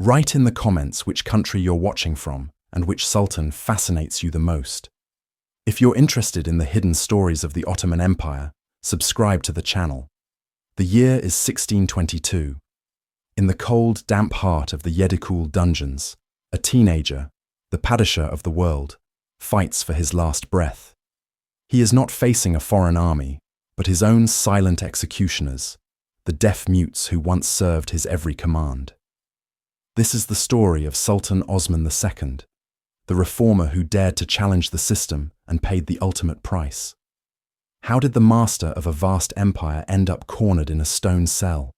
Write in the comments which country you're watching from and which sultan fascinates you the most. If you're interested in the hidden stories of the Ottoman Empire, subscribe to the channel. The year is 1622. In the cold, damp heart of the Yedikule Dungeons, a teenager, the Padishah of the world, fights for his last breath. He is not facing a foreign army, but his own silent executioners, the deaf mutes who once served his every command. This is the story of Sultan Osman II, the reformer who dared to challenge the system and paid the ultimate price. How did the master of a vast empire end up cornered in a stone cell?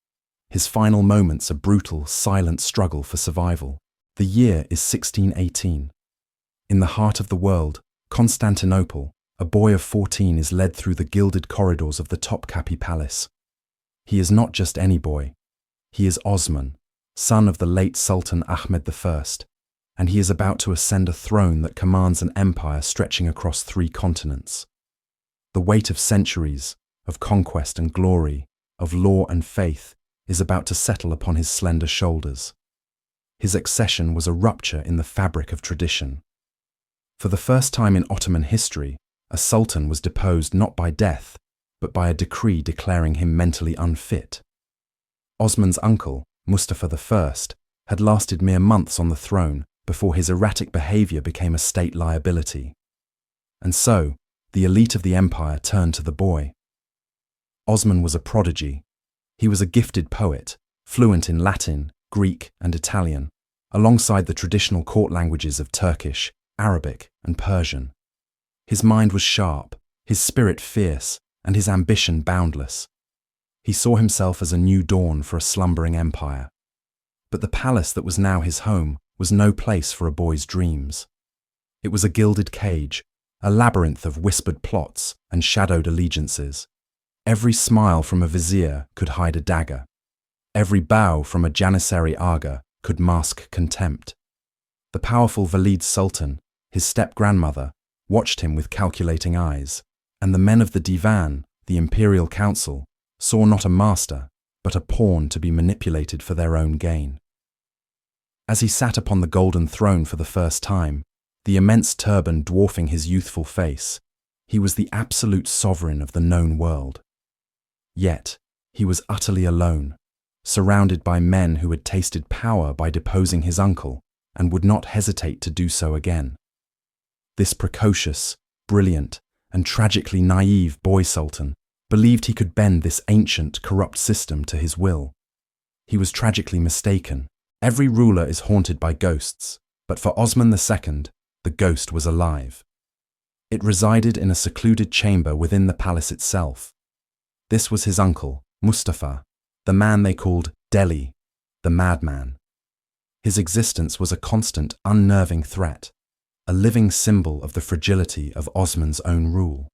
His final moments a brutal, silent struggle for survival. The year is 1618. In the heart of the world, Constantinople, a boy of 14 is led through the gilded corridors of the Topkapi Palace. He is not just any boy. He is Osman, son of the late Sultan Ahmed I, and he is about to ascend a throne that commands an empire stretching across 3 continents. The weight of centuries, of conquest and glory, of law and faith, is about to settle upon his slender shoulders. His accession was a rupture in the fabric of tradition. For the first time in Ottoman history, a sultan was deposed not by death, but by a decree declaring him mentally unfit. Osman's uncle, Mustafa I, had lasted mere months on the throne before his erratic behavior became a state liability. And so, the elite of the empire turned to the boy. Osman was a prodigy. He was a gifted poet, fluent in Latin, Greek, and Italian, alongside the traditional court languages of Turkish, Arabic, and Persian. His mind was sharp, his spirit fierce, and his ambition boundless. He saw himself as a new dawn for a slumbering empire. But the palace that was now his home was no place for a boy's dreams. It was a gilded cage, a labyrinth of whispered plots and shadowed allegiances. Every smile from a vizier could hide a dagger. Every bow from a Janissary aga could mask contempt. The powerful Valid Sultan, his step-grandmother, watched him with calculating eyes, and the men of the Divan, the imperial council, saw not a master, but a pawn to be manipulated for their own gain. As he sat upon the golden throne for the first time, the immense turban dwarfing his youthful face, he was the absolute sovereign of the known world. Yet, he was utterly alone, surrounded by men who had tasted power by deposing his uncle and would not hesitate to do so again. This precocious, brilliant, and tragically naive boy sultan believed he could bend this ancient, corrupt system to his will. He was tragically mistaken. Every ruler is haunted by ghosts, but for Osman II, the ghost was alive. It resided in a secluded chamber within the palace itself. This was his uncle, Mustafa, the man they called Deli, the madman. His existence was a constant, unnerving threat, a living symbol of the fragility of Osman's own rule.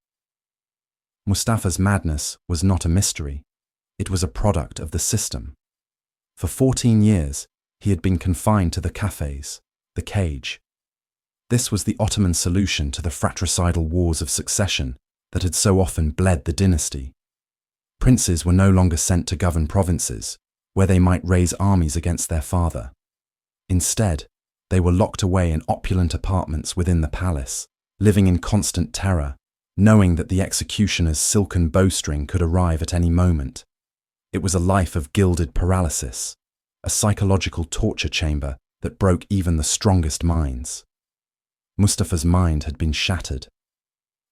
Mustafa's madness was not a mystery. It was a product of the system. For 14 years, he had been confined to the Kafes, the cage. This was the Ottoman solution to the fratricidal wars of succession that had so often bled the dynasty. Princes were no longer sent to govern provinces, where they might raise armies against their father. Instead, they were locked away in opulent apartments within the palace, living in constant terror, knowing that the executioner's silken bowstring could arrive at any moment. It was a life of gilded paralysis, a psychological torture chamber that broke even the strongest minds. Mustafa's mind had been shattered.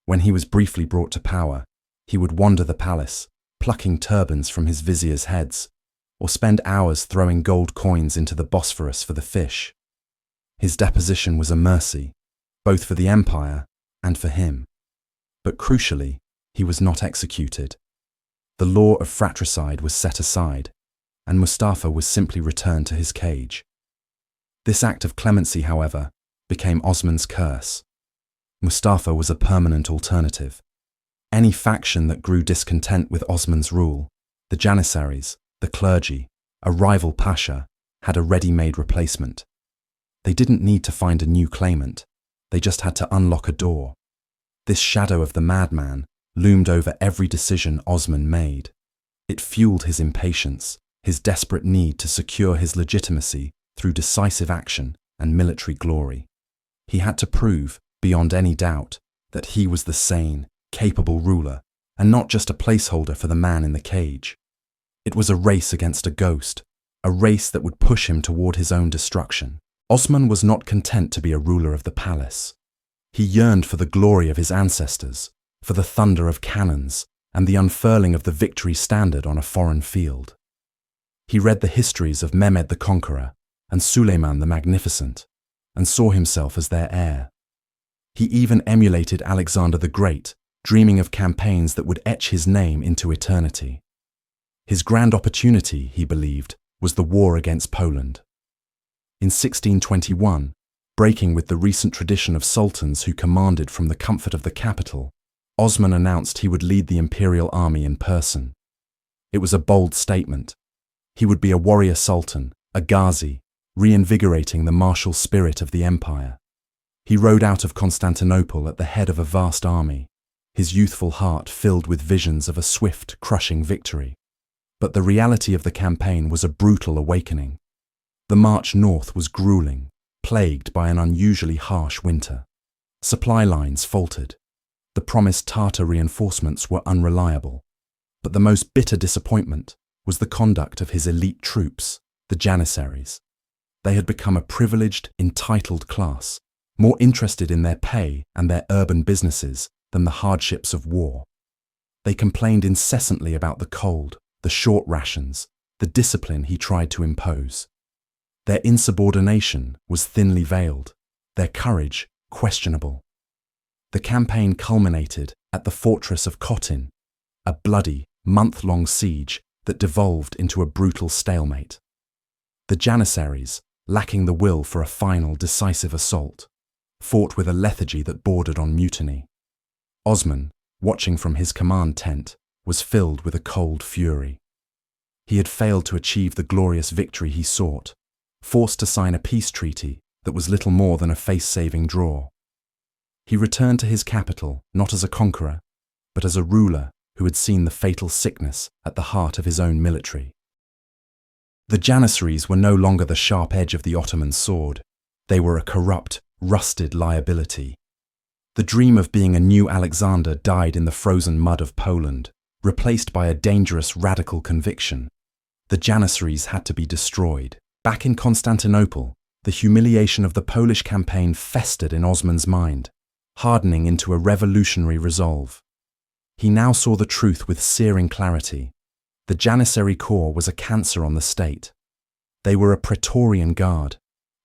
When he was briefly brought to power, he would wander the palace, plucking turbans from his viziers' heads, or spend hours throwing gold coins into the Bosphorus for the fish. His deposition was a mercy, both for the empire and for him. But crucially, he was not executed. The law of fratricide was set aside, and Mustafa was simply returned to his cage. This act of clemency, however, became Osman's curse. Mustafa was a permanent alternative. Any faction that grew discontent with Osman's rule, the Janissaries, the clergy, a rival pasha, had a ready-made replacement. They didn't need to find a new claimant, they just had to unlock a door. This shadow of the madman loomed over every decision Osman made. It fueled his impatience, his desperate need to secure his legitimacy through decisive action and military glory. He had to prove, beyond any doubt, that he was the sane, capable ruler, and not just a placeholder for the man in the cage. It was a race against a ghost, a race that would push him toward his own destruction. Osman was not content to be a ruler of the palace. He yearned for the glory of his ancestors, for the thunder of cannons, and the unfurling of the victory standard on a foreign field. He read the histories of Mehmed the Conqueror and Suleiman the Magnificent, and saw himself as their heir. He even emulated Alexander the Great, dreaming of campaigns that would etch his name into eternity. His grand opportunity, he believed, was the war against Poland. In 1621, breaking with the recent tradition of sultans who commanded from the comfort of the capital, Osman announced he would lead the imperial army in person. It was a bold statement. He would be a warrior sultan, a ghazi, reinvigorating the martial spirit of the empire. He rode out of Constantinople at the head of a vast army, his youthful heart filled with visions of a swift, crushing victory. But the reality of the campaign was a brutal awakening. The march north was grueling, plagued by an unusually harsh winter. Supply lines faltered. The promised Tartar reinforcements were unreliable. But the most bitter disappointment was the conduct of his elite troops, the Janissaries. They had become a privileged, entitled class, more interested in their pay and their urban businesses than the hardships of war. They complained incessantly about the cold, the short rations, the discipline he tried to impose. Their insubordination was thinly veiled, their courage questionable. The campaign culminated at the fortress of Khotin, a bloody, month-long siege that devolved into a brutal stalemate. The Janissaries, lacking the will for a final, decisive assault, fought with a lethargy that bordered on mutiny. Osman, watching from his command tent, was filled with a cold fury. He had failed to achieve the glorious victory he sought, forced to sign a peace treaty that was little more than a face-saving draw. He returned to his capital not as a conqueror, but as a ruler who had seen the fatal sickness at the heart of his own military. The Janissaries were no longer the sharp edge of the Ottoman sword. They were a corrupt, rusted liability. The dream of being a new Alexander died in the frozen mud of Poland, replaced by a dangerous radical conviction. The Janissaries had to be destroyed. Back in Constantinople, the humiliation of the Polish campaign festered in Osman's mind, hardening into a revolutionary resolve. He now saw the truth with searing clarity. The Janissary Corps was a cancer on the state. They were a Praetorian Guard,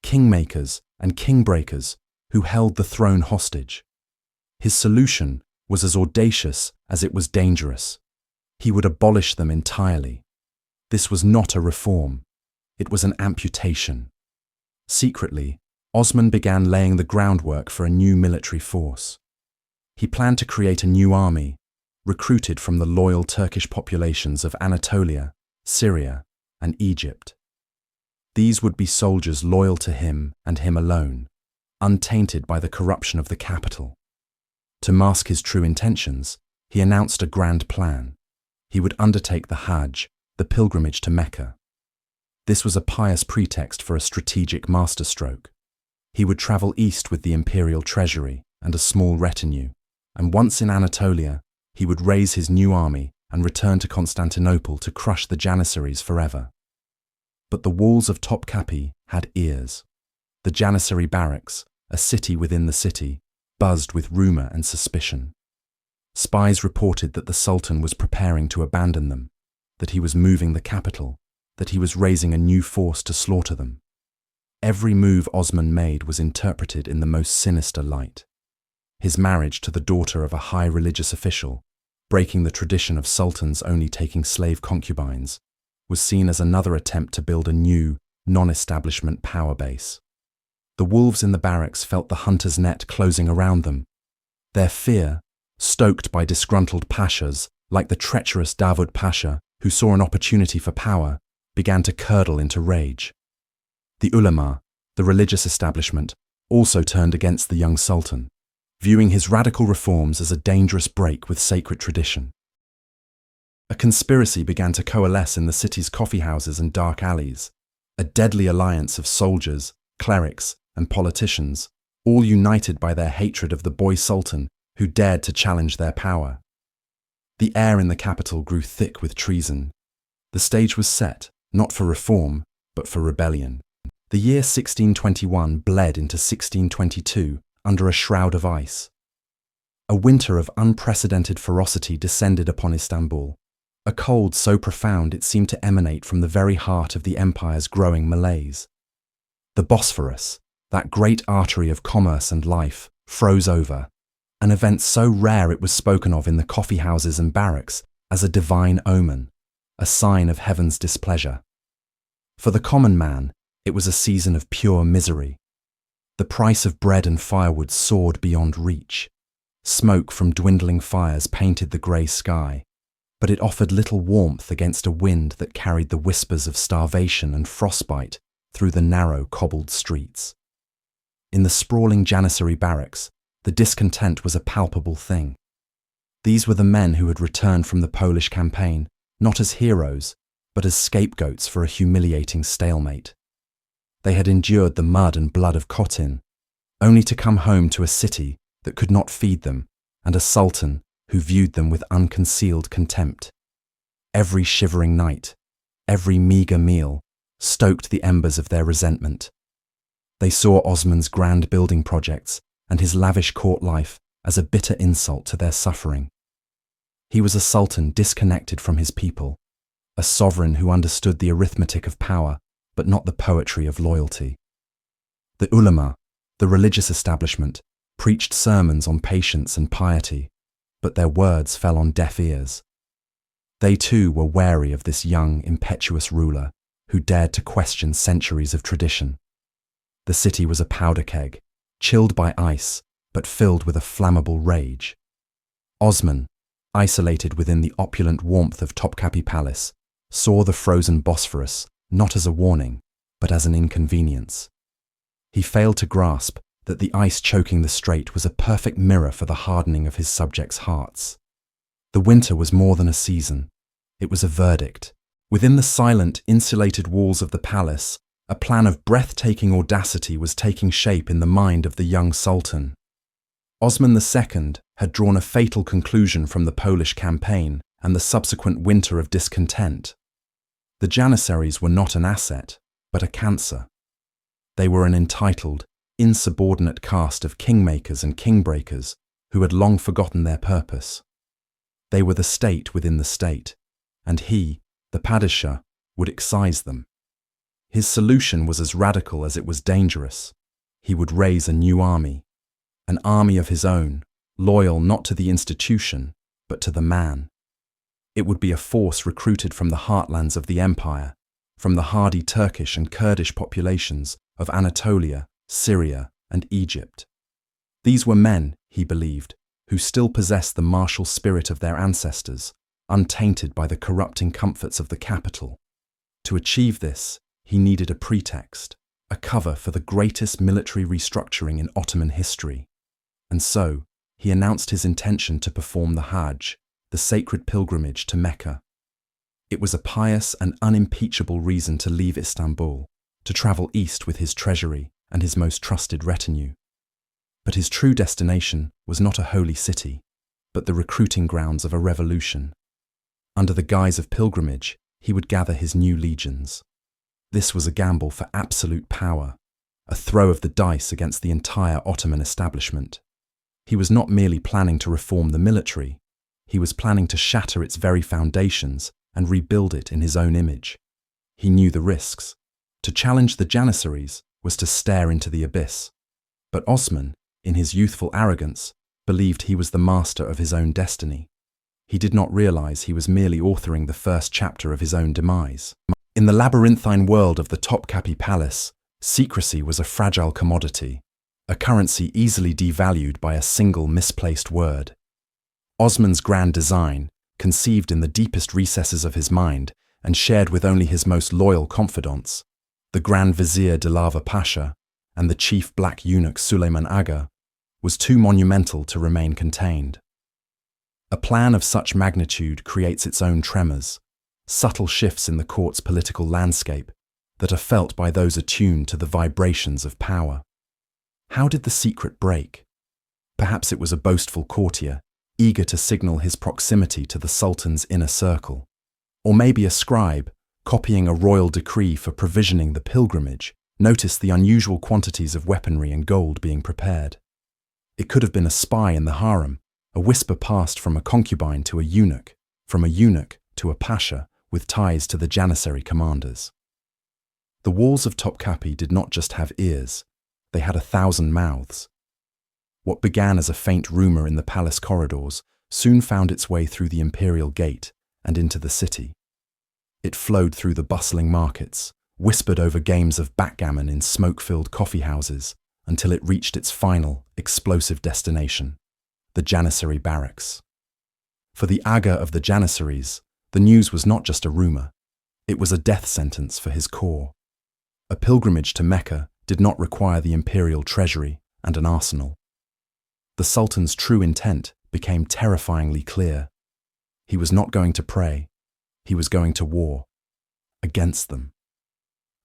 kingmakers and kingbreakers who held the throne hostage. His solution was as audacious as it was dangerous. He would abolish them entirely. This was not a reform. It was an amputation. Secretly, Osman began laying the groundwork for a new military force. He planned to create a new army, recruited from the loyal Turkish populations of Anatolia, Syria, and Egypt. These would be soldiers loyal to him and him alone, untainted by the corruption of the capital. To mask his true intentions, he announced a grand plan. He would undertake the Hajj, the pilgrimage to Mecca. This was a pious pretext for a strategic masterstroke. He would travel east with the imperial treasury and a small retinue, and once in Anatolia, he would raise his new army and return to Constantinople to crush the Janissaries forever. But the walls of Topkapi had ears. The Janissary barracks, a city within the city, buzzed with rumor and suspicion. Spies reported that the Sultan was preparing to abandon them, that he was moving the capital, that he was raising a new force to slaughter them. Every move Osman made was interpreted in the most sinister light. His marriage to the daughter of a high religious official, breaking the tradition of sultans only taking slave concubines, was seen as another attempt to build a new, non-establishment power base. The wolves in the barracks felt the hunter's net closing around them. Their fear, stoked by disgruntled pashas like the treacherous Davud Pasha, who saw an opportunity for power, began to curdle into rage. The ulama, the religious establishment, also turned against the young sultan, viewing his radical reforms as a dangerous break with sacred tradition. A conspiracy began to coalesce in the city's coffeehouses and dark alleys. a deadly alliance of soldiers, clerics, and politicians, all united by their hatred of the boy sultan who dared to challenge their power. The air in the capital grew thick with treason. The stage was set, not for reform, but for rebellion. The year 1621 bled into 1622 under a shroud of ice. A winter of unprecedented ferocity descended upon Istanbul, a cold so profound it seemed to emanate from the very heart of the empire's growing malaise. The Bosphorus, that great artery of commerce and life, froze over, an event so rare it was spoken of in the coffeehouses and barracks as a divine omen, a sign of heaven's displeasure. For the common man, it was a season of pure misery. The price of bread and firewood soared beyond reach. Smoke from dwindling fires painted the grey sky, but it offered little warmth against a wind that carried the whispers of starvation and frostbite through the narrow, cobbled streets. In the sprawling Janissary barracks, the discontent was a palpable thing. These were the men who had returned from the Polish campaign, not as heroes, but as scapegoats for a humiliating stalemate. They had endured the mud and blood of Khotyn, only to come home to a city that could not feed them, and a sultan who viewed them with unconcealed contempt. Every shivering night, every meagre meal, stoked the embers of their resentment. They saw Osman's grand building projects and his lavish court life as a bitter insult to their suffering. He was a sultan disconnected from his people, a sovereign who understood the arithmetic of power, but not the poetry of loyalty. The ulama, the religious establishment, preached sermons on patience and piety, but their words fell on deaf ears. They too were wary of this young, impetuous ruler who dared to question centuries of tradition. The city was a powder keg, chilled by ice, but filled with a flammable rage. Osman, isolated within the opulent warmth of Topkapi Palace, saw the frozen Bosphorus not as a warning, but as an inconvenience. He failed to grasp that the ice choking the strait was a perfect mirror for the hardening of his subjects' hearts. The winter was more than a season. It was a verdict. Within the silent, insulated walls of the palace, a plan of breathtaking audacity was taking shape in the mind of the young sultan. Osman II had drawn a fatal conclusion from the Polish campaign and the subsequent winter of discontent. The Janissaries were not an asset, but a cancer. They were an entitled, insubordinate caste of kingmakers and kingbreakers who had long forgotten their purpose. They were the state within the state, and he, the Padishah, would excise them. His solution was as radical as it was dangerous. He would raise a new army, an army of his own, loyal not to the institution, but to the man. It would be a force recruited from the heartlands of the empire, from the hardy Turkish and Kurdish populations of Anatolia, Syria, and Egypt. These were men, he believed, who still possessed the martial spirit of their ancestors, untainted by the corrupting comforts of the capital. To achieve this, he needed a pretext, a cover for the greatest military restructuring in Ottoman history. And so, he announced his intention to perform the Hajj, the sacred pilgrimage to Mecca. It was a pious and unimpeachable reason to leave Istanbul, to travel east with his treasury and his most trusted retinue. But his true destination was not a holy city, but the recruiting grounds of a revolution. Under the guise of pilgrimage, he would gather his new legions. This was a gamble for absolute power, a throw of the dice against the entire Ottoman establishment. He was not merely planning to reform the military, he was planning to shatter its very foundations and rebuild it in his own image. He knew the risks. To challenge the Janissaries was to stare into the abyss. But Osman, in his youthful arrogance, believed he was the master of his own destiny. He did not realize he was merely authoring the first chapter of his own demise. In the labyrinthine world of the Topkapi Palace, secrecy was a fragile commodity, a currency easily devalued by a single misplaced word. Osman's grand design, conceived in the deepest recesses of his mind and shared with only his most loyal confidants, the Grand Vizier Dilava Pasha and the chief black eunuch Suleiman Aga, was too monumental to remain contained. A plan of such magnitude creates its own tremors, subtle shifts in the court's political landscape, that are felt by those attuned to the vibrations of power. How did the secret break? Perhaps it was a boastful courtier, eager to signal his proximity to the Sultan's inner circle. Or maybe a scribe, copying a royal decree for provisioning the pilgrimage, noticed the unusual quantities of weaponry and gold being prepared. It could have been a spy in the harem, a whisper passed from a concubine to a eunuch, from a eunuch to a pasha with ties to the Janissary commanders. The walls of Topkapi did not just have ears, they had 1,000 mouths. What began as a faint rumor in the palace corridors soon found its way through the imperial gate and into the city. It flowed through the bustling markets, whispered over games of backgammon in smoke-filled coffee houses, until it reached its final, explosive destination, the Janissary barracks. For the Aga of the Janissaries, the news was not just a rumor, it was a death sentence for his corps. A pilgrimage to Mecca did not require the imperial treasury and an arsenal. The Sultan's true intent became terrifyingly clear. He was not going to pray, he was going to war, against them.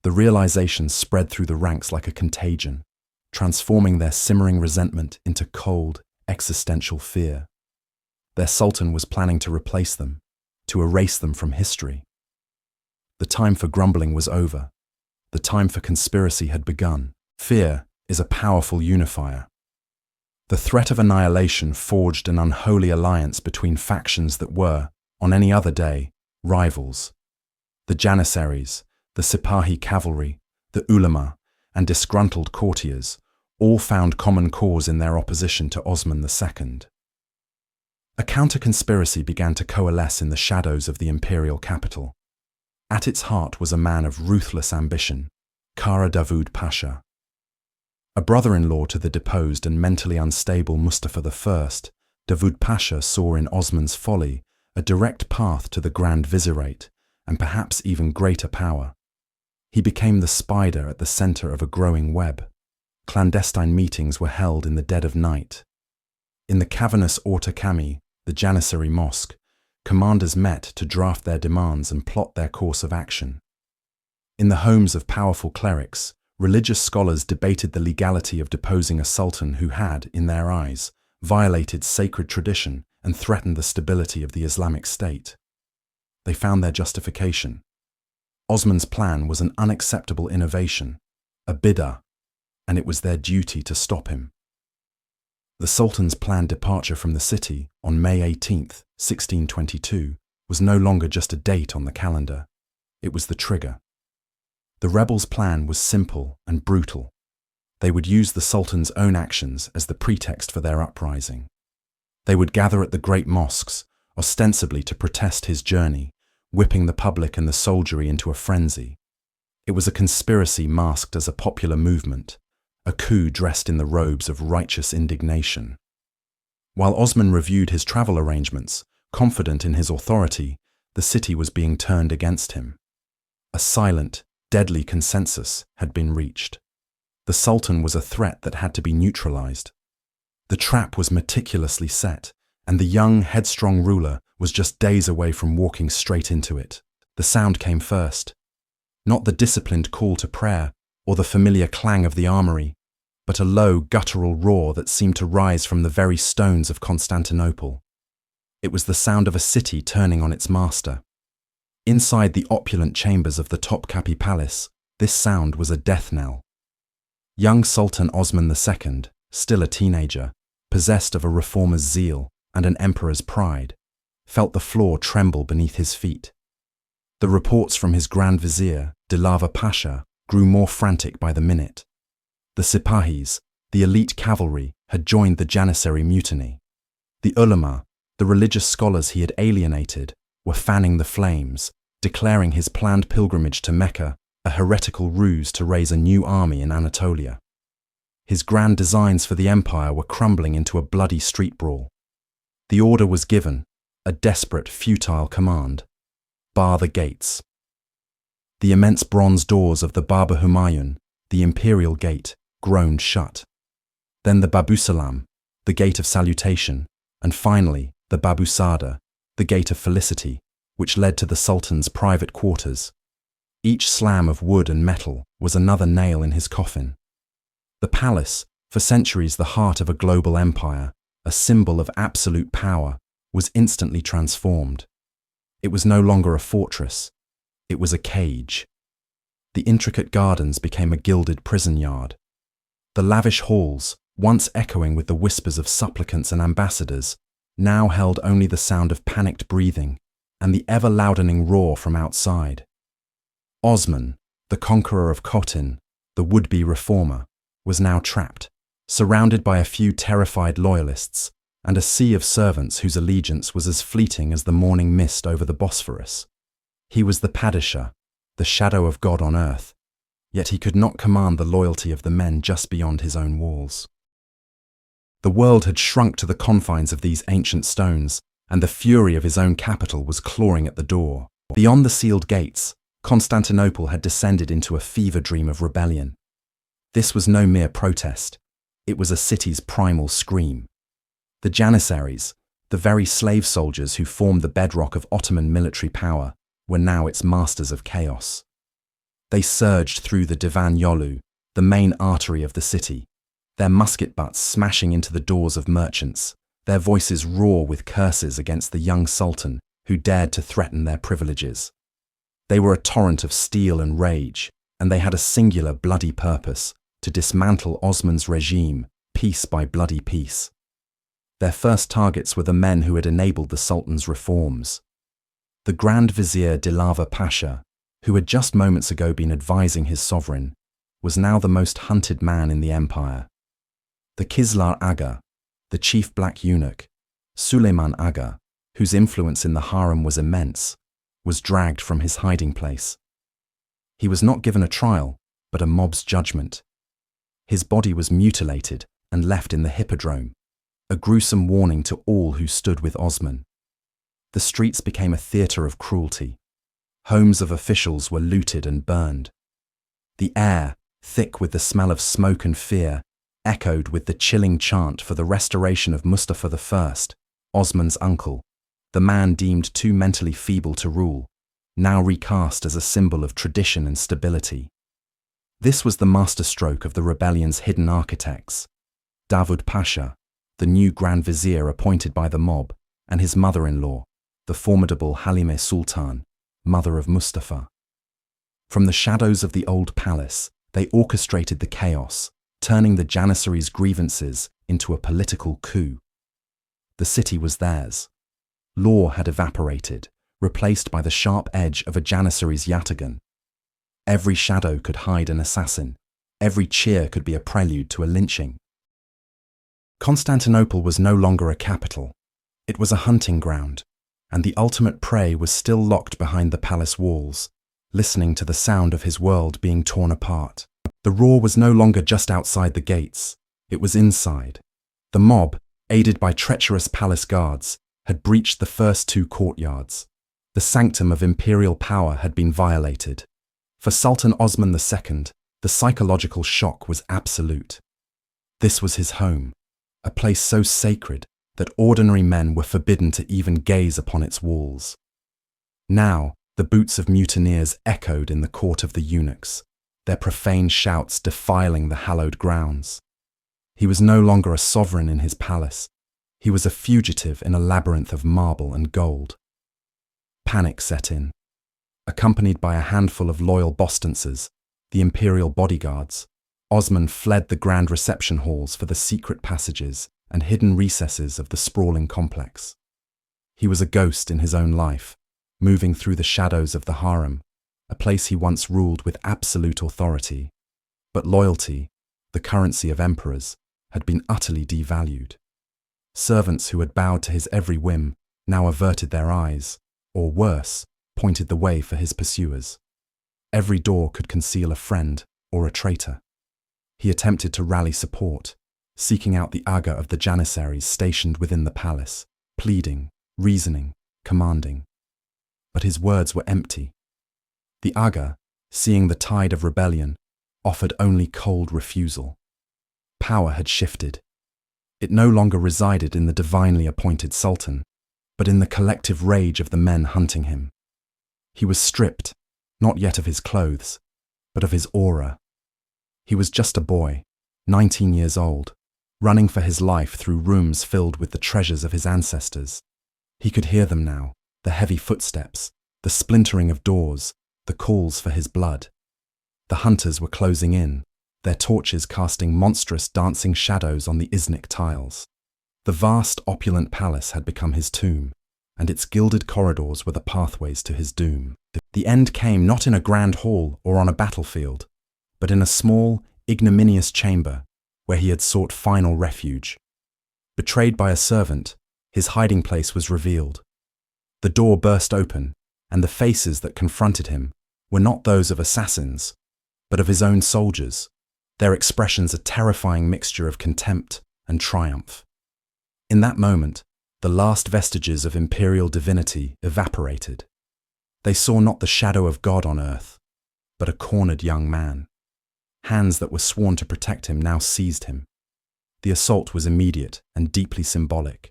The realization spread through the ranks like a contagion, transforming their simmering resentment into cold, existential fear. Their Sultan was planning to replace them, to erase them from history. The time for grumbling was over. The time for conspiracy had begun. Fear is a powerful unifier. The threat of annihilation forged an unholy alliance between factions that were, on any other day, rivals. The Janissaries, the Sipahi cavalry, the ulama, and disgruntled courtiers all found common cause in their opposition to Osman II. A counter-conspiracy began to coalesce in the shadows of the imperial capital. At its heart was a man of ruthless ambition, Kara Davud Pasha. A brother-in-law to the deposed and mentally unstable Mustafa I, Davud Pasha saw in Osman's folly a direct path to the Grand Vizierate and perhaps even greater power. He became the spider at the center of a growing web. Clandestine meetings were held in the dead of night. In the cavernous Orta Kami, the Janissary mosque, commanders met to draft their demands and plot their course of action. In the homes of powerful clerics, religious scholars debated the legality of deposing a sultan who had, in their eyes, violated sacred tradition and threatened the stability of the Islamic State. They found their justification. Osman's plan was an unacceptable innovation, a bid'ah, and it was their duty to stop him. The Sultan's planned departure from the city on May 18, 1622, was no longer just a date on the calendar. It was the trigger. The rebels' plan was simple and brutal. They would use the Sultan's own actions as the pretext for their uprising. They would gather at the great mosques, ostensibly to protest his journey, whipping the public and the soldiery into a frenzy. It was a conspiracy masked as a popular movement, a coup dressed in the robes of righteous indignation. While Osman reviewed his travel arrangements, confident in his authority, the city was being turned against him. A silent, deadly consensus had been reached. The Sultan was a threat that had to be neutralized. The trap was meticulously set, and the young, headstrong ruler was just days away from walking straight into it. The sound came first. Not the disciplined call to prayer or the familiar clang of the armory, but a low, guttural roar that seemed to rise from the very stones of Constantinople. It was the sound of a city turning on its master. Inside the opulent chambers of the Topkapi Palace, this sound was a death knell. Young Sultan Osman II, still a teenager, possessed of a reformer's zeal and an emperor's pride, felt the floor tremble beneath his feet. The reports from his Grand Vizier, Dilava Pasha, grew more frantic by the minute. The Sipahis, the elite cavalry, had joined the Janissary mutiny. The ulama, the religious scholars he had alienated, were fanning the flames, declaring his planned pilgrimage to Mecca a heretical ruse to raise a new army in Anatolia. His grand designs for the empire were crumbling into a bloody street brawl. The order was given, a desperate, futile command: bar the gates. The immense bronze doors of the Baba Humayun, the imperial gate, groaned shut. Then the Babu Salam, the gate of salutation, and finally the Babu Sada, the gate of felicity, which led to the Sultan's private quarters. Each slam of wood and metal was another nail in his coffin. The palace, for centuries the heart of a global empire, a symbol of absolute power, was instantly transformed. It was no longer a fortress. It was a cage. The intricate gardens became a gilded prison yard. The lavish halls, once echoing with the whispers of supplicants and ambassadors, now held only the sound of panicked breathing and the ever-loudening roar from outside. Osman, the conqueror of Khotin, the would-be reformer, was now trapped, surrounded by a few terrified loyalists and a sea of servants whose allegiance was as fleeting as the morning mist over the Bosphorus. He was the Padishah, the shadow of God on earth, yet he could not command the loyalty of the men just beyond his own walls. The world had shrunk to the confines of these ancient stones, and the fury of his own capital was clawing at the door. Beyond the sealed gates, Constantinople had descended into a fever dream of rebellion. This was no mere protest. It was a city's primal scream. The Janissaries, the very slave soldiers who formed the bedrock of Ottoman military power, were now its masters of chaos. They surged through the Divan Yolu, the main artery of the city, their musket butts smashing into the doors of merchants, their voices raw with curses against the young sultan who dared to threaten their privileges. They were a torrent of steel and rage, and they had a singular bloody purpose: to dismantle Osman's regime, piece by bloody piece. Their first targets were the men who had enabled the Sultan's reforms. The Grand Vizier Dilava Pasha, who had just moments ago been advising his sovereign, was now the most hunted man in the empire. The Kislar Aga, the chief black eunuch, Suleiman Aga, whose influence in the harem was immense, was dragged from his hiding place. He was not given a trial, but a mob's judgment. His body was mutilated and left in the hippodrome, a gruesome warning to all who stood with Osman. The streets became a theatre of cruelty. Homes of officials were looted and burned. The air, thick with the smell of smoke and fear, echoed with the chilling chant for the restoration of Mustafa I, Osman's uncle, the man deemed too mentally feeble to rule, now recast as a symbol of tradition and stability. This was the masterstroke of the rebellion's hidden architects: Davud Pasha, the new Grand Vizier appointed by the mob, and his mother-in-law, the formidable Halime Sultan, mother of Mustafa. From the shadows of the old palace, they orchestrated the chaos, turning the Janissary's grievances into a political coup. The city was theirs. Law had evaporated, replaced by the sharp edge of a Janissary's yataghan. Every shadow could hide an assassin. Every cheer could be a prelude to a lynching. Constantinople was no longer a capital. It was a hunting ground, and the ultimate prey was still locked behind the palace walls, listening to the sound of his world being torn apart. The roar was no longer just outside the gates. It was inside. The mob, aided by treacherous palace guards, had breached the first two courtyards. The sanctum of imperial power had been violated. For Sultan Osman II, the psychological shock was absolute. This was his home, a place so sacred that ordinary men were forbidden to even gaze upon its walls. Now, the boots of mutineers echoed in the court of the eunuchs, their profane shouts defiling the hallowed grounds. He was no longer a sovereign in his palace. He was a fugitive in a labyrinth of marble and gold. Panic set in. Accompanied by a handful of loyal Bostancers, the imperial bodyguards, Osman fled the grand reception halls for the secret passages and hidden recesses of the sprawling complex. He was a ghost in his own life, moving through the shadows of the harem, a place he once ruled with absolute authority. But loyalty, the currency of emperors, had been utterly devalued. Servants who had bowed to his every whim now averted their eyes, or worse, pointed the way for his pursuers. Every door could conceal a friend or a traitor. He attempted to rally support, seeking out the Aga of the Janissaries stationed within the palace, pleading, reasoning, commanding. But his words were empty. The Aga, seeing the tide of rebellion, offered only cold refusal. Power had shifted. It no longer resided in the divinely appointed sultan, but in the collective rage of the men hunting him. He was stripped, not yet of his clothes, but of his aura. He was just a boy, 19 years old, running for his life through rooms filled with the treasures of his ancestors. He could hear them now, the heavy footsteps, the splintering of doors, the calls for his blood. The hunters were closing in, their torches casting monstrous dancing shadows on the Iznik tiles. The vast, opulent palace had become his tomb, and its gilded corridors were the pathways to his doom. The end came not in a grand hall or on a battlefield, but in a small, ignominious chamber where he had sought final refuge. Betrayed by a servant, his hiding place was revealed. The door burst open, and the faces that confronted him were not those of assassins, but of his own soldiers, their expressions a terrifying mixture of contempt and triumph. In that moment, the last vestiges of imperial divinity evaporated. They saw not the shadow of God on earth, but a cornered young man. Hands that were sworn to protect him now seized him. The assault was immediate and deeply symbolic.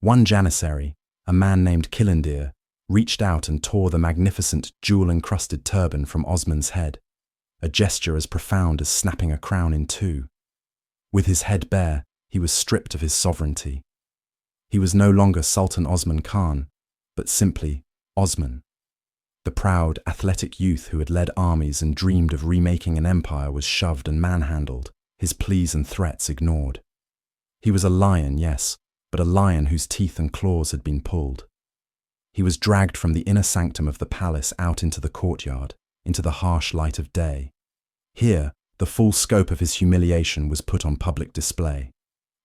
One Janissary, a man named Kilindir, reached out and tore the magnificent jewel-encrusted turban from Osman's head, a gesture as profound as snapping a crown in two. With his head bare, he was stripped of his sovereignty. He was no longer Sultan Osman Khan, but simply Osman. The proud, athletic youth who had led armies and dreamed of remaking an empire was shoved and manhandled, his pleas and threats ignored. He was a lion, yes, but a lion whose teeth and claws had been pulled. He was dragged from the inner sanctum of the palace out into the courtyard, into the harsh light of day. Here, the full scope of his humiliation was put on public display.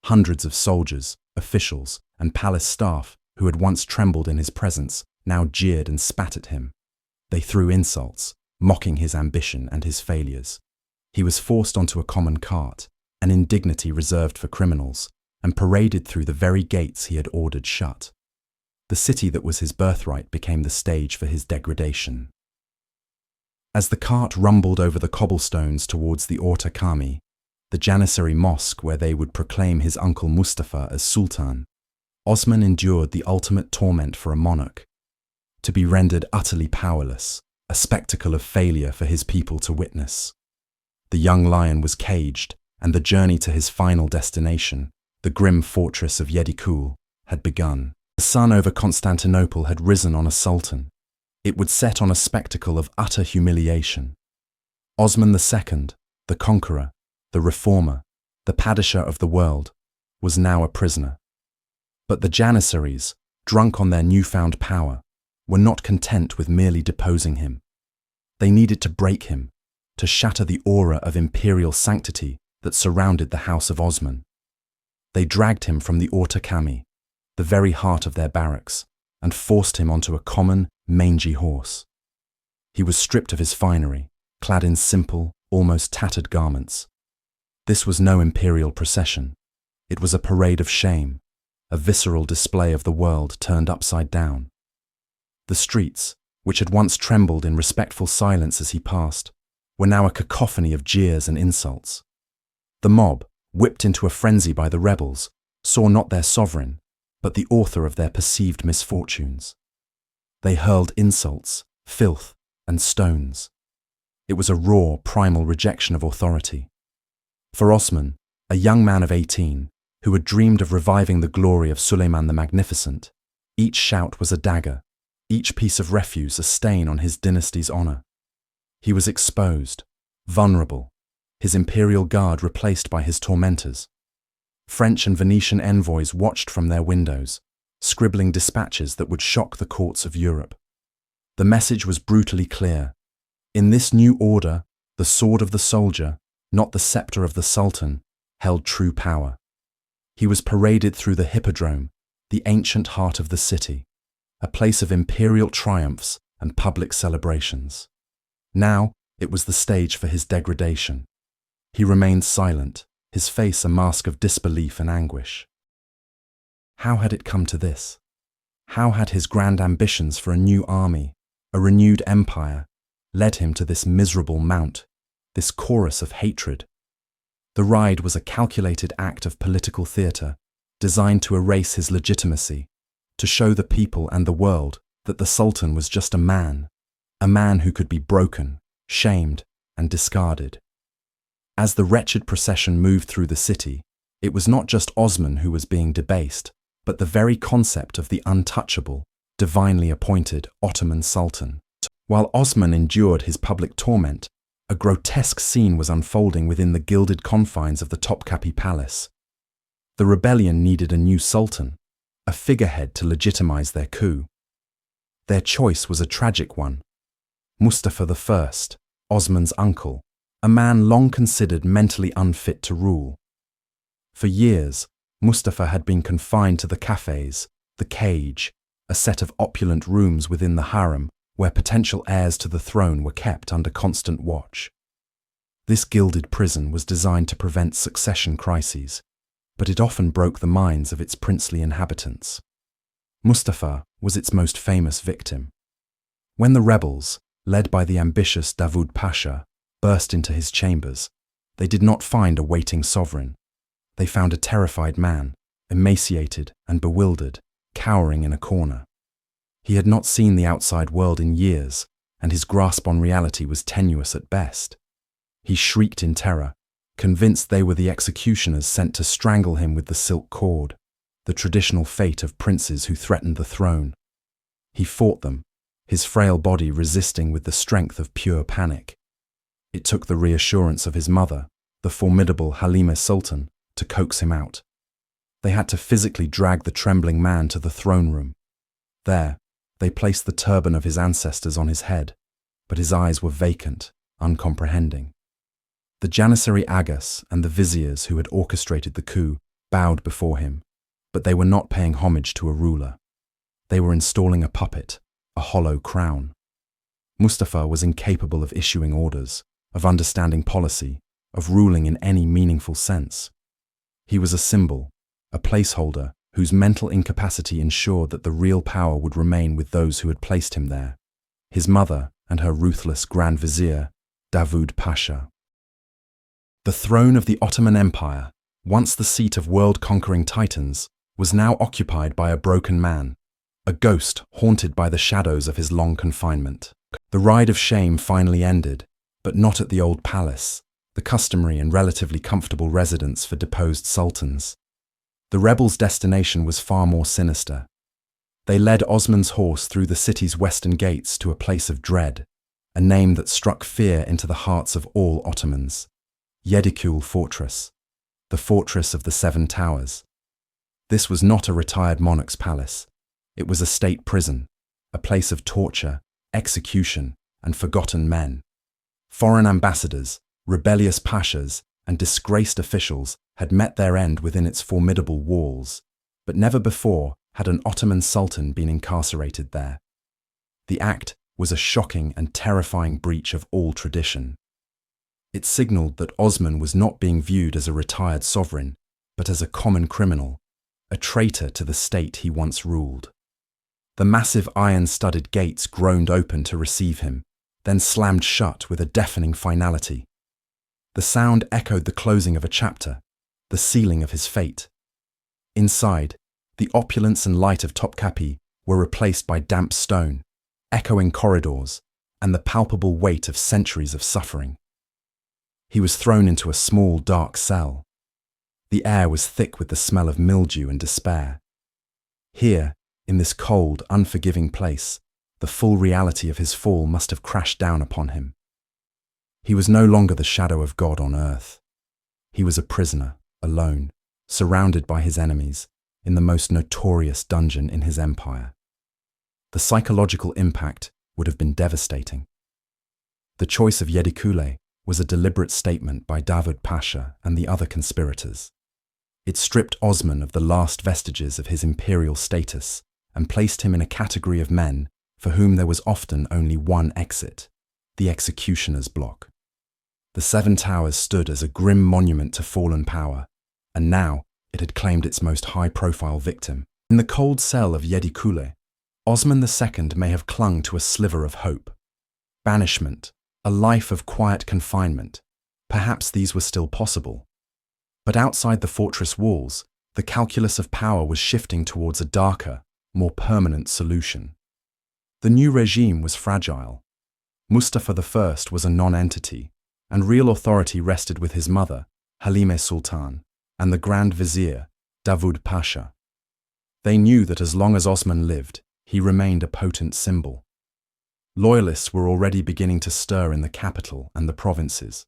Hundreds of soldiers, officials, and palace staff who had once trembled in his presence now jeered and spat at him. They threw insults, mocking his ambition and his failures. He was forced onto a common cart, an indignity reserved for criminals, and paraded through the very gates he had ordered shut. The city that was his birthright became the stage for his degradation. As the cart rumbled over the cobblestones towards the Orta Kami, the Janissary mosque where they would proclaim his uncle Mustafa as Sultan, Osman endured the ultimate torment for a monarch. To be rendered utterly powerless, a spectacle of failure for his people to witness. The young lion was caged, and the journey to his final destination, the grim fortress of Yedikule, had begun. The sun over Constantinople had risen on a sultan. It would set on a spectacle of utter humiliation. Osman II, the conqueror, the reformer, the Padishah of the world, was now a prisoner. But the Janissaries, drunk on their newfound power, were not content with merely deposing him. They needed to break him, to shatter the aura of imperial sanctity that surrounded the house of Osman. They dragged him from the Orta Kami, the very heart of their barracks, and forced him onto a common, mangy horse. He was stripped of his finery, clad in simple, almost tattered garments. This was no imperial procession. It was a parade of shame, a visceral display of the world turned upside down. The streets, which had once trembled in respectful silence as he passed, were now a cacophony of jeers and insults. The mob, whipped into a frenzy by the rebels, saw not their sovereign, but the author of their perceived misfortunes. They hurled insults, filth, and stones. It was a raw, primal rejection of authority. For Osman, a young man of 18, who had dreamed of reviving the glory of Suleiman the Magnificent, each shout was a dagger, each piece of refuse a stain on his dynasty's honor. He was exposed, vulnerable, his imperial guard replaced by his tormentors. French and Venetian envoys watched from their windows, scribbling dispatches that would shock the courts of Europe. The message was brutally clear. In this new order, the sword of the soldier, not the scepter of the Sultan, held true power. He was paraded through the hippodrome, the ancient heart of the city, a place of imperial triumphs and public celebrations. Now it was the stage for his degradation. He remained silent, his face a mask of disbelief and anguish. How had it come to this? How had his grand ambitions for a new army, a renewed empire, led him to this miserable mount, this chorus of hatred? The ride was a calculated act of political theatre, designed to erase his legitimacy, to show the people and the world that the Sultan was just a man a man who could be broken, shamed, and discarded. As the wretched procession moved through the city, it was not just Osman who was being debased, but the very concept of the untouchable, divinely appointed Ottoman Sultan. While Osman endured his public torment, a grotesque scene was unfolding within the gilded confines of the Topkapi Palace. The rebellion needed a new sultan, a figurehead to legitimize their coup. Their choice was a tragic one. Mustafa I, Osman's uncle, a man long considered mentally unfit to rule. For years, Mustafa had been confined to the Kafes, the cage, a set of opulent rooms within the harem where potential heirs to the throne were kept under constant watch. This gilded prison was designed to prevent succession crises, but it often broke the minds of its princely inhabitants. Mustafa was its most famous victim. When the rebels, led by the ambitious Davud Pasha, burst into his chambers, they did not find a waiting sovereign. They found a terrified man, emaciated and bewildered, cowering in a corner. He had not seen the outside world in years, and his grasp on reality was tenuous at best. He shrieked in terror, convinced they were the executioners sent to strangle him with the silk cord, the traditional fate of princes who threatened the throne. He fought them, his frail body resisting with the strength of pure panic. It took the reassurance of his mother, the formidable Halima Sultan, to coax him out. They had to physically drag the trembling man to the throne room. There, they placed the turban of his ancestors on his head, but his eyes were vacant, uncomprehending. The Janissary Agas and the viziers who had orchestrated the coup bowed before him, but they were not paying homage to a ruler. They were installing a puppet, a hollow crown. Mustafa was incapable of issuing orders, of understanding policy, of ruling in any meaningful sense. He was a symbol, a placeholder whose mental incapacity ensured that the real power would remain with those who had placed him there, his mother and her ruthless Grand Vizier, Davud Pasha. The throne of the Ottoman Empire, once the seat of world-conquering titans, was now occupied by a broken man, a ghost haunted by the shadows of his long confinement. The ride of shame finally ended, but not at the old palace, the customary and relatively comfortable residence for deposed sultans. The rebels' destination was far more sinister. They led Osman's horse through the city's western gates to a place of dread, a name that struck fear into the hearts of all Ottomans. Yedikule Fortress, the Fortress of the Seven Towers. This was not a retired monarch's palace. It was a state prison, a place of torture, execution, and forgotten men. Foreign ambassadors, rebellious pashas, and disgraced officials had met their end within its formidable walls, but never before had an Ottoman sultan been incarcerated there. The act was a shocking and terrifying breach of all tradition. It signaled that Osman was not being viewed as a retired sovereign, but as a common criminal, a traitor to the state he once ruled. The massive iron-studded gates groaned open to receive him, then slammed shut with a deafening finality. The sound echoed the closing of a chapter, the sealing of his fate. Inside, the opulence and light of Topkapi were replaced by damp stone, echoing corridors, and the palpable weight of centuries of suffering. He was thrown into a small, dark cell. The air was thick with the smell of mildew and despair. Here, in this cold, unforgiving place, the full reality of his fall must have crashed down upon him. He was no longer the shadow of God on earth. He was a prisoner, alone, surrounded by his enemies, in the most notorious dungeon in his empire. The psychological impact would have been devastating. The choice of Yedikule was a deliberate statement by Davud Pasha and the other conspirators. It stripped Osman of the last vestiges of his imperial status and placed him in a category of men for whom there was often only one exit, the executioner's block. The Seven Towers stood as a grim monument to fallen power, and now it had claimed its most high-profile victim. In the cold cell of Yedikule, Osman II may have clung to a sliver of hope. Banishment, a life of quiet confinement, perhaps these were still possible. But outside the fortress walls, the calculus of power was shifting towards a darker, more permanent solution. The new regime was fragile. Mustafa I was a non-entity, and real authority rested with his mother, Halime Sultan, and the Grand Vizier, Davud Pasha. They knew that as long as Osman lived, he remained a potent symbol. Loyalists were already beginning to stir in the capital and the provinces.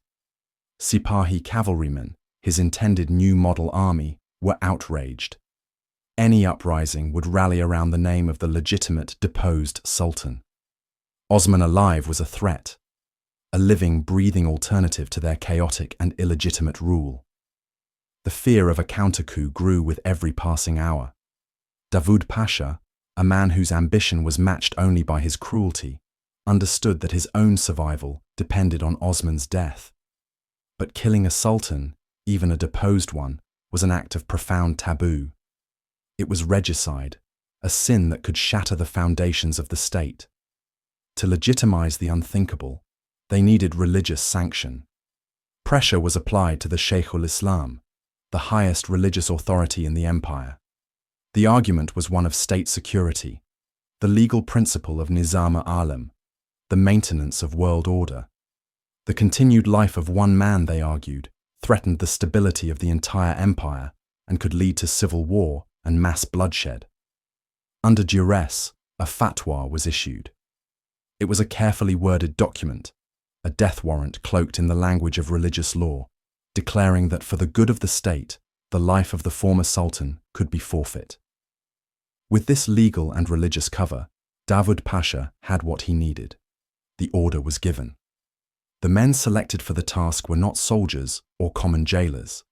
Sipahi cavalrymen, his intended new model army, were outraged. Any uprising would rally around the name of the legitimate deposed sultan. Osman alive was a threat, a living, breathing alternative to their chaotic and illegitimate rule. The fear of a counter-coup grew with every passing hour. Davud Pasha, a man whose ambition was matched only by his cruelty, understood that his own survival depended on Osman's death. But killing a sultan, even a deposed one, was an act of profound taboo. It was regicide, a sin that could shatter the foundations of the state. To legitimize the unthinkable, they needed religious sanction. Pressure was applied to the Sheikhul Islam, the highest religious authority in the empire. The argument was one of state security, the legal principle of Nizam al-Alam, the maintenance of world order. The continued life of one man, they argued, threatened the stability of the entire empire and could lead to civil war and mass bloodshed. Under duress, a fatwa was issued. It was a carefully worded document, a death warrant cloaked in the language of religious law, declaring that for the good of the state, the life of the former sultan could be forfeit. With this legal and religious cover, Davud Pasha had what he needed. The order was given. The men selected for the task were not soldiers or common jailers.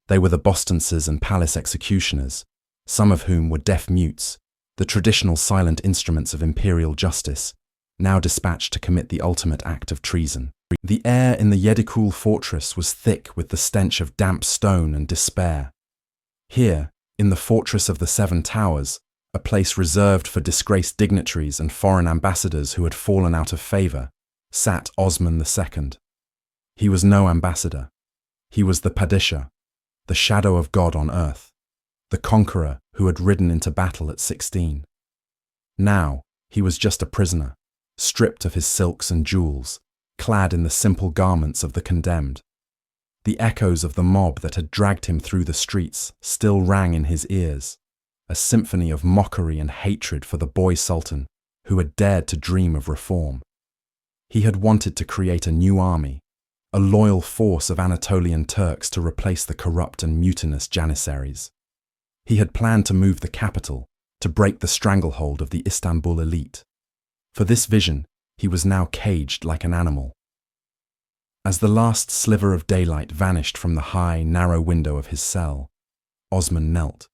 They were the Bostances and palace executioners, some of whom were deaf mutes, the traditional silent instruments of imperial justice, now dispatched to commit the ultimate act of treason. The air in the Yedikule fortress was thick with the stench of damp stone and despair. Here, in the Fortress of the Seven Towers, a place reserved for disgraced dignitaries and foreign ambassadors who had fallen out of favor, sat Osman II. He was no ambassador. He was the Padishah, the shadow of God on earth, the conqueror who had ridden into battle at 16. Now, he was just a prisoner, stripped of his silks and jewels, clad in the simple garments of the condemned. The echoes of the mob that had dragged him through the streets still rang in his ears, a symphony of mockery and hatred for the boy sultan who had dared to dream of reform. He had wanted to create a new army, a loyal force of Anatolian Turks to replace the corrupt and mutinous Janissaries. He had planned to move the capital, to break the stranglehold of the Istanbul elite. For this vision, he was now caged like an animal. As the last sliver of daylight vanished from the high, narrow window of his cell, Osman knelt.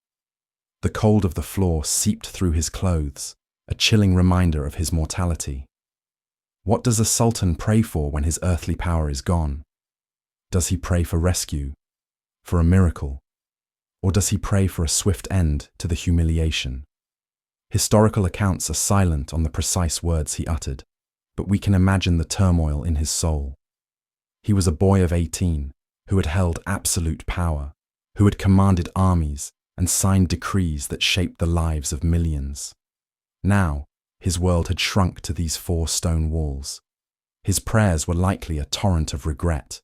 The cold of the floor seeped through his clothes, a chilling reminder of his mortality. What does a sultan pray for when his earthly power is gone? Does he pray for rescue, for a miracle, or does he pray for a swift end to the humiliation? Historical accounts are silent on the precise words he uttered, but we can imagine the turmoil in his soul. He was a boy of 18 who had held absolute power, who had commanded armies and signed decrees that shaped the lives of millions. Now, his world had shrunk to these 4 stone walls. His prayers were likely a torrent of regret,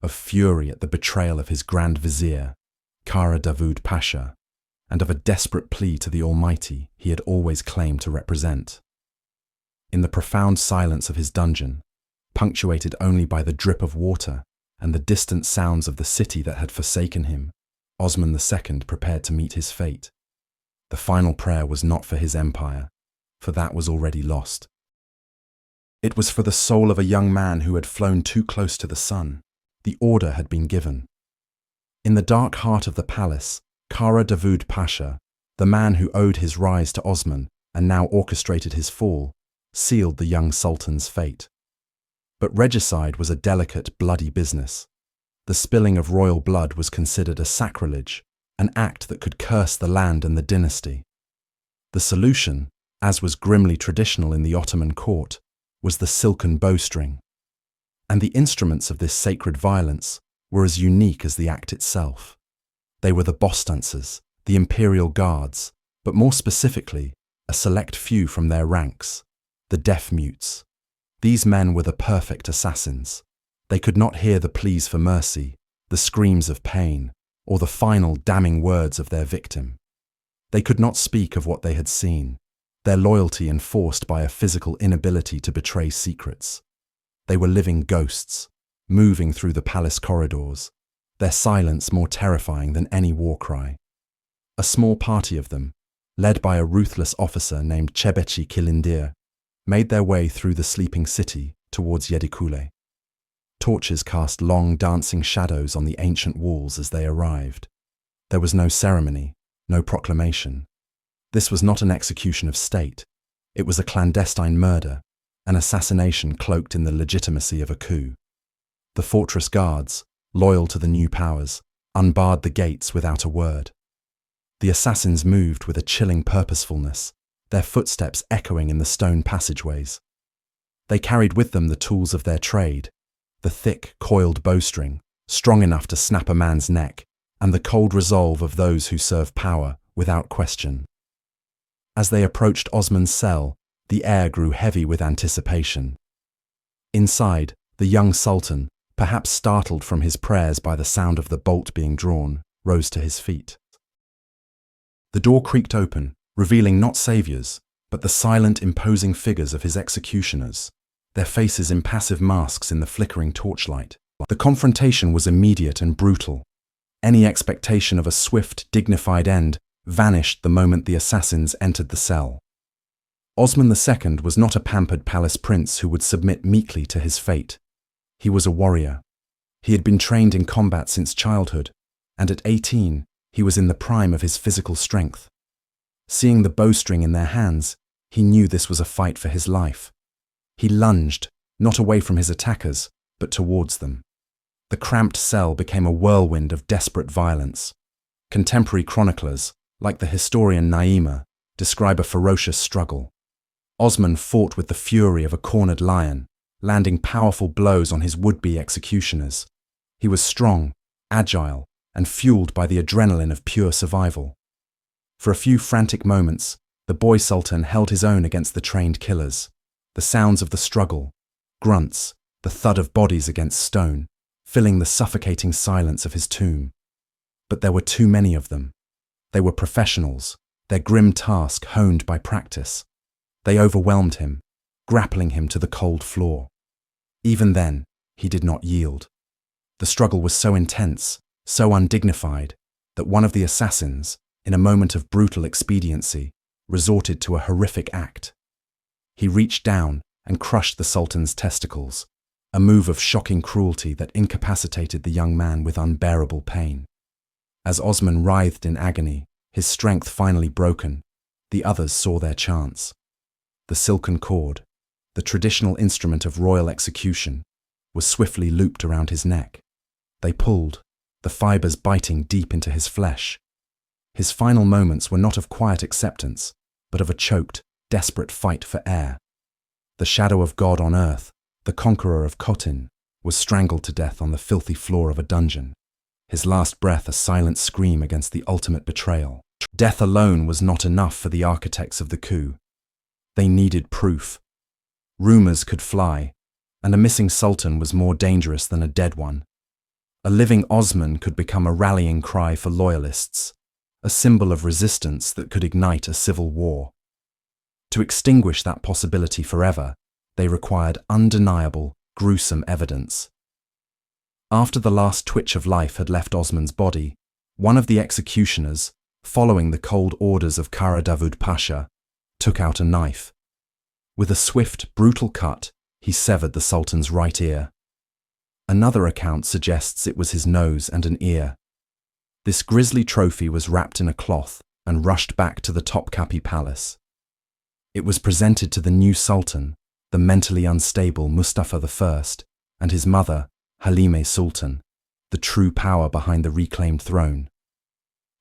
of fury at the betrayal of his Grand Vizier, Kara Davud Pasha, and of a desperate plea to the Almighty he had always claimed to represent. In the profound silence of his dungeon, punctuated only by the drip of water and the distant sounds of the city that had forsaken him, Osman II prepared to meet his fate. The final prayer was not for his empire, for that was already lost. It was for the soul of a young man who had flown too close to the sun. The order had been given. In the dark heart of the palace, Kara Davud Pasha, the man who owed his rise to Osman and now orchestrated his fall, sealed the young sultan's fate. But regicide was a delicate, bloody business. The spilling of royal blood was considered a sacrilege, an act that could curse the land and the dynasty. The solution, as was grimly traditional in the Ottoman court, was the silken bowstring. And the instruments of this sacred violence were as unique as the act itself. They were the Bostances, the imperial guards, but more specifically, a select few from their ranks, the deaf mutes. These men were the perfect assassins. They could not hear the pleas for mercy, the screams of pain, or the final damning words of their victim. They could not speak of what they had seen, their loyalty enforced by a physical inability to betray secrets. They were living ghosts, moving through the palace corridors, their silence more terrifying than any war cry. A small party of them, led by a ruthless officer named Çebeçi Kilindir, made their way through the sleeping city towards Yedikule. Torches cast long dancing shadows on the ancient walls as they arrived. There was no ceremony, no proclamation. This was not an execution of state. It was a clandestine murder, an assassination cloaked in the legitimacy of a coup. The fortress guards, loyal to the new powers, unbarred the gates without a word. The assassins moved with a chilling purposefulness, their footsteps echoing in the stone passageways. They carried with them the tools of their trade, the thick, coiled bowstring, strong enough to snap a man's neck, and the cold resolve of those who serve power without question. As they approached Osman's cell, the air grew heavy with anticipation. Inside, the young sultan, perhaps startled from his prayers by the sound of the bolt being drawn, rose to his feet. The door creaked open, revealing not saviors, but the silent, imposing figures of his executioners, their faces impassive masks in the flickering torchlight. The confrontation was immediate and brutal. Any expectation of a swift, dignified end vanished the moment the assassins entered the cell. Osman II was not a pampered palace prince who would submit meekly to his fate. He was a warrior. He had been trained in combat since childhood, and at 18, he was in the prime of his physical strength. Seeing the bowstring in their hands, he knew this was a fight for his life. He lunged, not away from his attackers, but towards them. The cramped cell became a whirlwind of desperate violence. Contemporary chroniclers, like the historian Naima, describe a ferocious struggle. Osman fought with the fury of a cornered lion, landing powerful blows on his would-be executioners. He was strong, agile, and fueled by the adrenaline of pure survival. For a few frantic moments, the boy sultan held his own against the trained killers. The sounds of the struggle, grunts, the thud of bodies against stone, filling the suffocating silence of his tomb. But there were too many of them. They were professionals, their grim task honed by practice. They overwhelmed him, grappling him to the cold floor. Even then, he did not yield. The struggle was so intense, so undignified, that one of the assassins, in a moment of brutal expediency, resorted to a horrific act. He reached down and crushed the sultan's testicles, a move of shocking cruelty that incapacitated the young man with unbearable pain. As Osman writhed in agony, his strength finally broken, the others saw their chance. The silken cord, the traditional instrument of royal execution, was swiftly looped around his neck. They pulled, the fibers biting deep into his flesh. His final moments were not of quiet acceptance, but of a choked, desperate fight for air. The shadow of God on earth, the conqueror of Khotin, was strangled to death on the filthy floor of a dungeon, his last breath a silent scream against the ultimate betrayal. Death alone was not enough for the architects of the coup. They needed proof. Rumors could fly, and a missing sultan was more dangerous than a dead one. A living Osman could become a rallying cry for loyalists, a symbol of resistance that could ignite a civil war. To extinguish that possibility forever, they required undeniable, gruesome evidence. After the last twitch of life had left Osman's body, one of the executioners, following the cold orders of Kara Davud Pasha, took out a knife. With a swift, brutal cut, he severed the Sultan's right ear. Another account suggests it was his nose and an ear. This grisly trophy was wrapped in a cloth and rushed back to the Topkapi Palace. It was presented to the new Sultan, the mentally unstable Mustafa I, and his mother, Halime Sultan, the true power behind the reclaimed throne.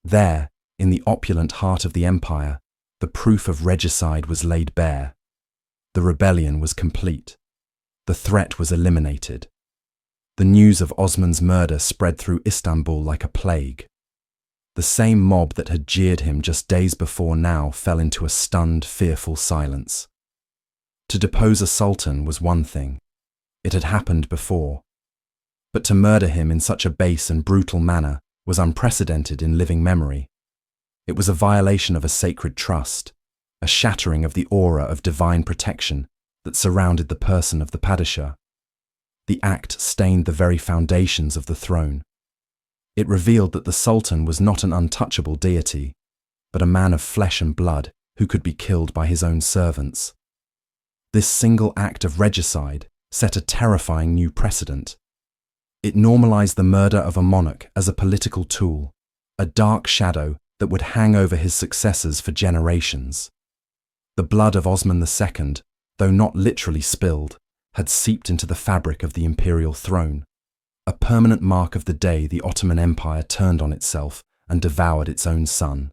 There, in the opulent heart of the empire, the proof of regicide was laid bare. The rebellion was complete. The threat was eliminated. The news of Osman's murder spread through Istanbul like a plague. The same mob that had jeered him just days before now fell into a stunned, fearful silence. To depose a sultan was one thing. It had happened before. But to murder him in such a base and brutal manner was unprecedented in living memory. It was a violation of a sacred trust, a shattering of the aura of divine protection that surrounded the person of the Padishah. The act stained the very foundations of the throne. It revealed that the Sultan was not an untouchable deity, but a man of flesh and blood who could be killed by his own servants. This single act of regicide set a terrifying new precedent. It normalized the murder of a monarch as a political tool, a dark shadow that would hang over his successors for generations. The blood of Osman II, though not literally spilled, had seeped into the fabric of the imperial throne, a permanent mark of the day the Ottoman Empire turned on itself and devoured its own son.